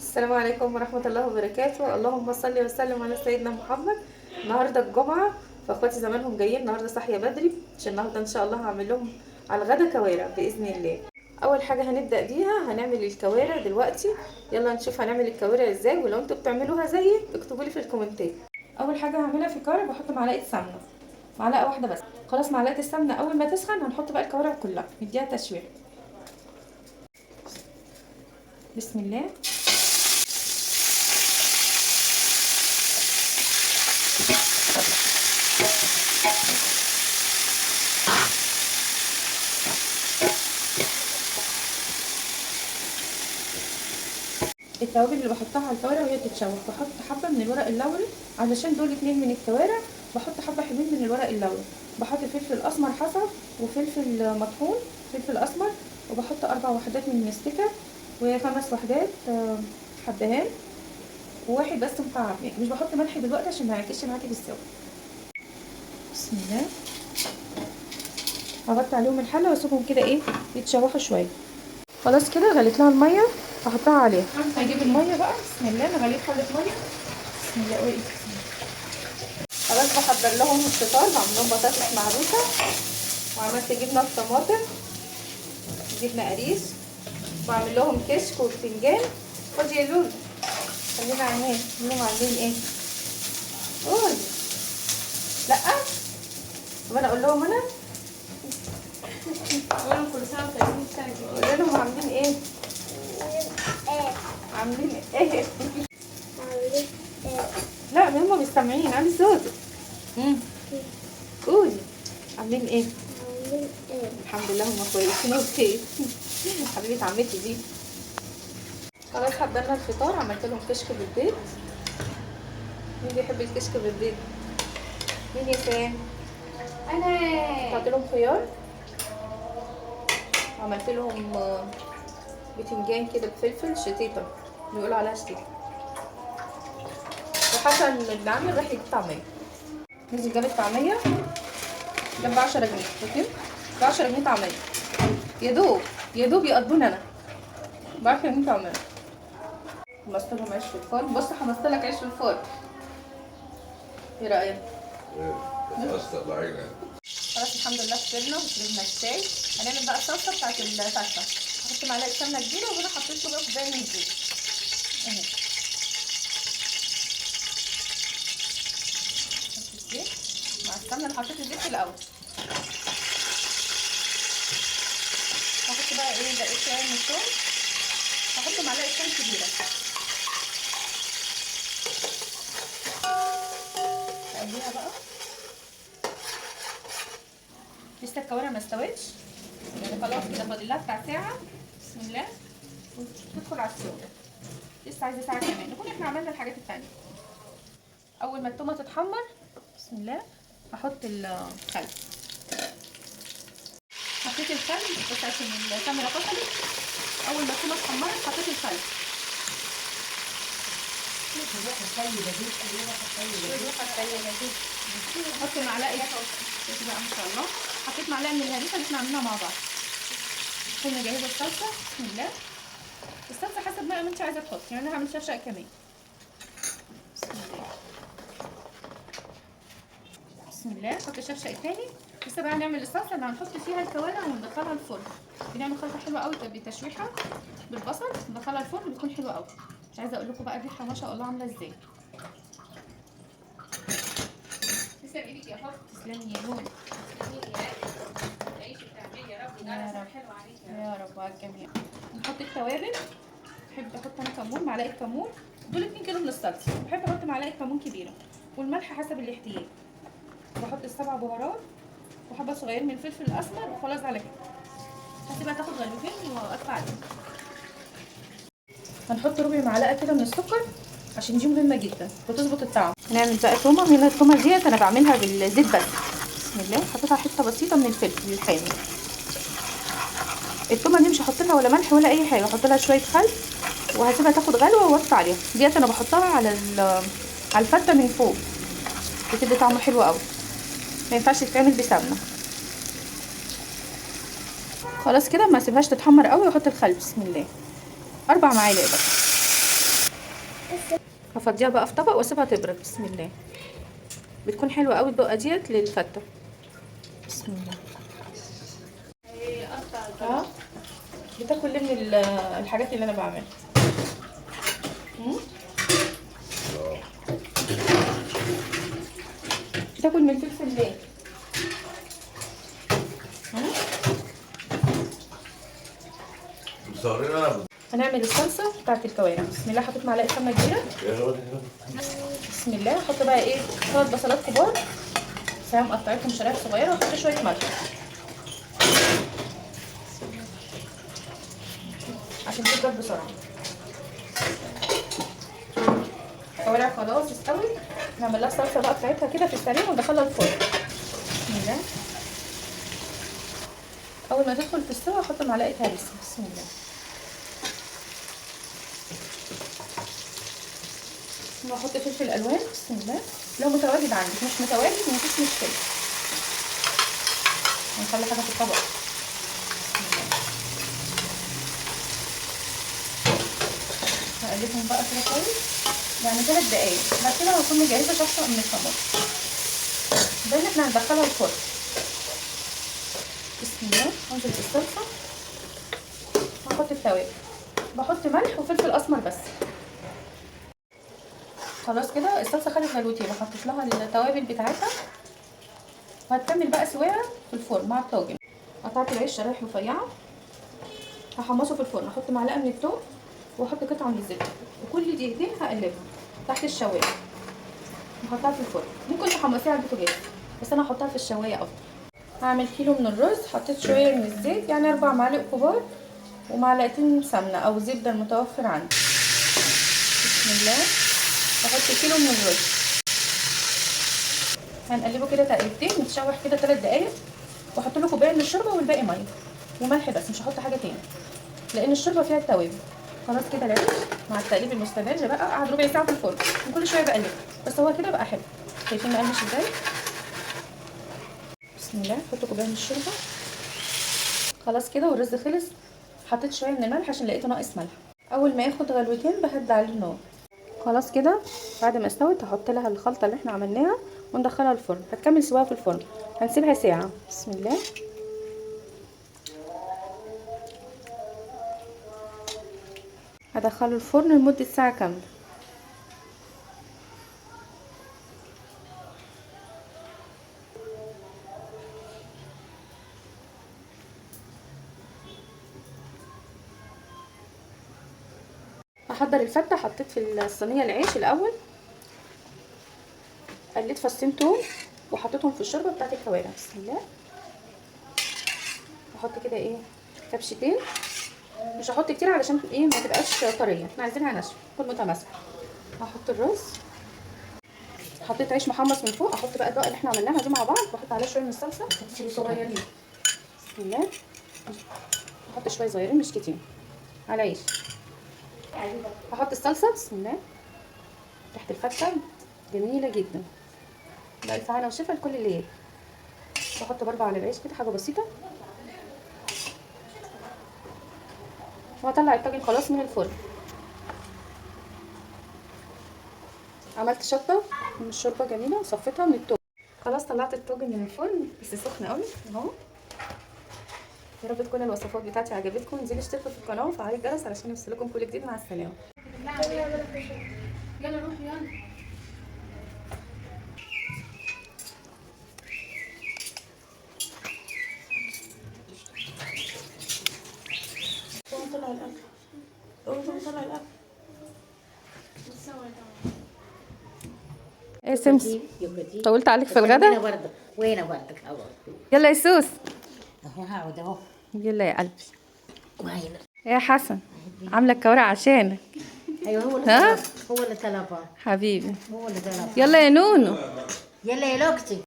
السلام عليكم ورحمة الله وبركاته. اللهم صل وسلم على سيدنا محمد. النهاردة الجمعة، فاخواتي زمانهم جايين النهاردة صاحية بدري عشان النهاردة ان شاء الله هعمل لهم على الغدا كوارع بإذن الله. اول حاجة هنبدأ بيها هنعمل الكوارع دلوقتي. يلا نشوف هنعمل الكوارع ازاي، ولو انتوا بتعملوها زيي اكتبوا لي في الكومنتات. اول حاجة هعملها في كوارع بحط معلقة سمنة، معلقة واحدة بس. خلاص معلقة السمنة اول ما تسخن هنحط بقى الكوارع كلها نديها تشويح. بسم الله. التوابل اللي بحطها على الكوارع وهي بتتشوح، بحط حبه من الورق اللوري علشان دول 2 من الكوارع. بحط حبه حلوين من الورق اللوري. بحط فلفل اسمر حصى وفلفل مطحون، فلفل اسمر. وبحط 4 وحدات من المستكه و5 وحدات حبهان، وواحد بس مكعب ماء. مش بحط ملح دلوقتي عشان ما يعكسش معاكي بالسوا. بسم الله. هغطي عليهم الحله واسيبهم كده يتشوحوا شويه. خلاص كده غليت لها الميه، هحطها عليها. هجيب الميه بقى. بسم الله. انا غليت حله ميه. بسم الله. خلاص بحضر لهم الفطار. بعمل لهم بطاطس مهروسه، وعملت جبنه بطماطم، جبنه قريش، وعمل لهم كشك وبتنجان. خدي يا لولو، خلينا عينين لهم عاملين ايه. قول لا. طب انا اقول لهم انا اولا كل سنه وانتم طيبين. قول لهم عاملين ايه. عاملين ايه. لا هما مش سامعين. عامل صوتك. قولي عاملين ايه. الحمد لله هما كويسين وبخير. حبيبه عمتي دي. خلاص حضرنا الفطار. عملت لهم كشك بالبيض. مين بيحب الكشك بالبيض؟ مين يا سام؟ انا حطيت لهم خيار، وعملت لهم بتنجان كده بفلفل شطيطه، بيقولوا عليها شطيطه. وحسن ابن عمي راح يجيب طعميه. نزل جاب الطعميه، جاب 10 جنيه. اوكي، ب 10 جنيه طعميه. يا دوب يقضونا انا ب 10 جنيه طعميه. حمصت لهم عيش في الفرن. بص حمصت لك عيش في الفرن، ايه رايك؟ بتأثر العين. خلاص الحمد لله فطرنا وشربنا الشاي. هنعمل بقى الصلصه بتاعت الفته. هحط معلقه سمنه كبيره، وهنا حطيت له بقى كوبايه من الزيت اهي. الزيت مع السمنه. انا حطيت الزيت في الاول. هحط بقى دقيق شويه من الثوم. هحط معلقه ثوم كبيره. اقليها بقى. لسه الكوارع ما استوتش يعني، خلاص كده فاضل لها بتاع ساعه. بسم الله. وتدخل على السوا. لسه عايزه ساعه كمان نكون احنا عملنا الحاجات التانيه. اول ما التومه تتحمر، بسم الله، هحط الخل. حطيت الخل بس عشان الكاميرا فصلت. اول ما التومه اتحمرت حطيت الخل. حط معلقه بقى ما شاء الله. حطيت معلقه من الهريسه اللي احنا عاملينها مع بعض. كنا جاهزه الصلصه. بسم الله. الصلصه حسب ما انت عايزه تحطي، يعني انا هعمل شفشق كمان. بسم الله. بسم الله. حط الشفشق التاني. لسه بقى هنعمل الصلصه اللي هنحط فيها الكوارع وندخلها الفرن. بنعمل خلطه حلوه قوي بتشويحه بالبصل، ندخلها الفرن بتكون حلوه قوي. مش عايزه اقول لكم بقى الريحه ما شاء الله عامله ازاي. تسلم ايدك يا حب. تسلمي يا نور. يا رب على الجميع. نحط التوابل. بحب احط انا كمون، معلقه كمون. دول 2 كيلو من الصلصه. بحب احط معلقه كمون كبيره، والملح حسب الاحتياج. بحط ال7 بهارات وحبه صغيرين من الفلفل الاسمر، وخلاص على كده. هسيبها تاخد غلوتين واقطع عليها. هنحط ربع معلقه كده من السكر عشان دي مهمه جدا بتظبط الطعم. هنعمل بقى تومه. هنا التومه ديت انا بعملها بالزيت بس. بسم الله. حطيتها حته بسيطه من الفلفل الحامي. التومه دي مش هحط لها ولا ملح ولا اي حاجه، هحط لها شويه خل وهسيبها تاخد غلوه واطفي عليها. ديت انا بحطها على الفته من فوق، بتدي طعم حلو قوي. ما ينفعش تتعمل بسمنه. خلاص كده ما اسيبهاش تتحمر قوي واحط الخل. بسم الله. 4 معالق بس. هفضيها بقى في طبق واسيبها تبرد. بسم الله. بتكون حلوه قوي الدقه ديت للفته. بسم الله. اه بتاكل ليه من الحاجات اللي انا بعملها. بتاكل من الفلفل ليه؟ مصورين انا هنعمل الصلصه بتاعت الكوارع. بسم الله. حطيت معلقه سمنه كبيره. بسم الله. احط بقى ايه 3 بصلات كبار سام قطعتهم شرايح صغيره، واحط شويه ملح عشان تبرد بسرعه. الكوارع خلاص استوت. نعمل لها الصلصه بقى بتاعتها كده في السريع وندخلها الفرن. بسم الله. اول ما تدخل في السوا احط معلقه هرس. بسم الله. واحط فلفل الوان. بسم الله. لو متواجد عندك، مش متواجد مفيش مشكله. هنخلي حاجه في الطبق. هقلبهم بقى كده كويس يعني 3 دقايق. بعد كده هكون مجهزه شطه من الطماطم. ده اللي احنا هندخلها الفرن. بسم الله. انزل بالصلصه واحط التوابل. بحط ملح وفلفل اسمر بس. خلاص كده الصلصه خدت غلوتين. حطيت لها التوابل بتاعتها وهتكمل بقى سواها في الفرن مع الطاجن. قطعت العيش شرايح رفيعه هحمصه في الفرن. احط معلقه من الثوم واحط قطعه من الزبده، وكل دقيقتين هقلبها تحت الشوايه واحطها في الفرن. ممكن تحمصيها على البوتاجاز بس انا هحطها في الشوايه افضل. هعمل كيلو من الرز. حطيت شويه من الزيت يعني 4 معالق كبار ومعلقتين سمنه او زبده المتوفر عندي. بسم الله. هحط كيلو من الرز. هنقلبه كده تقلبتين متشوح كده 3 دقايق، واحط له كوبايه من الشوربه والباقي ميه وملح بس، مش هحط حاجه تاني لان الشوربه فيها التوابل. خلاص كده العيش مع التقليب المستمر بقى قعد ربع ساعه في الفرن وكل شويه بقلبه، بس هو كده بقى حلو. شايفين مقرمش ازاي؟ بسم الله. حط كوبايه من الشوربه. خلاص كده والرز خلص. حطيت شويه من الملح عشان لقيته ناقص ملح. اول ما ياخد غلوتين بهدي عليه النار. خلاص كده بعد ما استوت هحط لها الخلطه اللي احنا عملناها وندخلها الفرن. هتكمل سواها في الفرن. هنسيبها ساعه. بسم الله. هدخله الفرن لمده ساعه كامله. هحضر الفته. حطيت في الصينيه العيش الاول، قليت فصين توم وحطيتهم في الشوربه بتاعت الكوارع. بسم الله. هحط كده ايه كبشتين، مش هحط كتير علشان ايه ما تبقاش طريه، احنا عايزينها ناشفه تكون متماسكه. هحط الرز. حطيت عيش محمص من فوق. احط بقى الدقه اللي احنا عملناها دي مع بعض واحط عليها شويه من الصلصه صغيرين. بسم الله. احط شويه صغيرين مش كتير على عيش. هحط الصلصه. بسم الله. تحت الفته جميله جدا. بألف هنا وشفا لكل اللي ياكل. بحط برضه على العيش كده حاجه بسيطه وهطلع الطاجن خلاص من الفرن. عملت شطه من الشوربه جميله وصفيتها من التوم. خلاص طلعت الطاجن من الفرن بس سخن قوي اهو. يا رب تكون الوصفات بتاعتي عجبتكم. انزلوا اشتركوا في القناه وفعلوا الجرس علشان يوصلكم كل جديد. مع السلامه. يلا روح يلا. طلع الاكل. طلع الاكل. ايه سمس طولت عليك في الغدا. وين بردك اول. يلا يا سوس. اهو هقعد اهو. يلا يا قلبي. وين يا حسن عامله الكوارع عشانك. ايوه هو اللي ها؟ طلب. هو اللي طلبها. حبيبي. هو اللي طلبها. يلا يا نونو. يلا يا لوكتي.